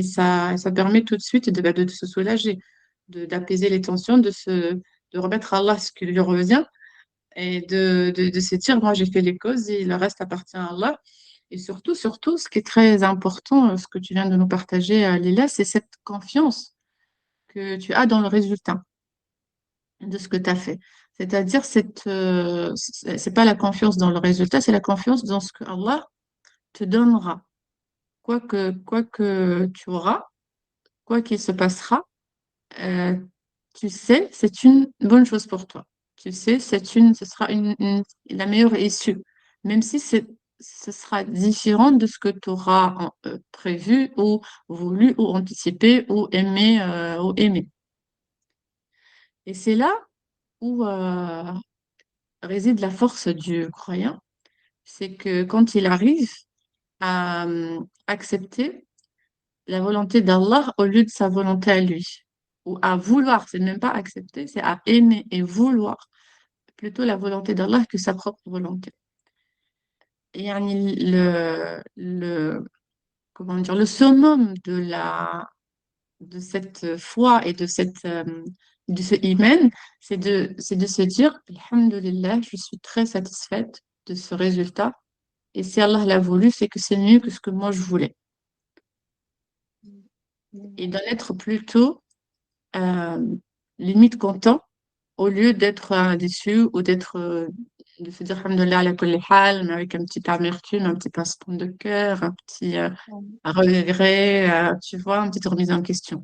ça permet tout de suite de se soulager, d'apaiser les tensions, de remettre à Allah ce qui lui revient et de se dire, moi j'ai fait les causes et le reste appartient à Allah. Et surtout, ce qui est très important, ce que tu viens de nous partager, Lila, c'est cette confiance que tu as dans le résultat de ce que tu as fait. C'est-à-dire, c'est pas la confiance dans le résultat, c'est la confiance dans ce que Allah te donnera. Quoi que tu auras, quoi qu'il se passera, euh, tu sais, c'est une bonne chose pour toi. Tu sais, ce sera la meilleure issue. Même si ce sera différent de ce que tu auras prévu ou voulu ou anticipé ou aimé. Et c'est là où réside la force du croyant. C'est que quand il arrive à accepter la volonté d'Allah au lieu de sa volonté à lui, ou à vouloir, c'est même pas accepter, c'est à aimer et vouloir plutôt la volonté d'Allah que sa propre volonté. Et yani, comment dire, le summum de cette foi et de ce iman, c'est de se dire, Alhamdulillah, je suis très satisfaite de ce résultat. Et si Allah l'a voulu, c'est que c'est mieux que ce que moi je voulais. Et d'en être plutôt euh, limite content au lieu d'être déçu ou de se dire Alhamdulillah ala kulli hal, mais avec un petit amertume, un petit pincement de cœur, un petit regret, tu vois, une petite remise en question.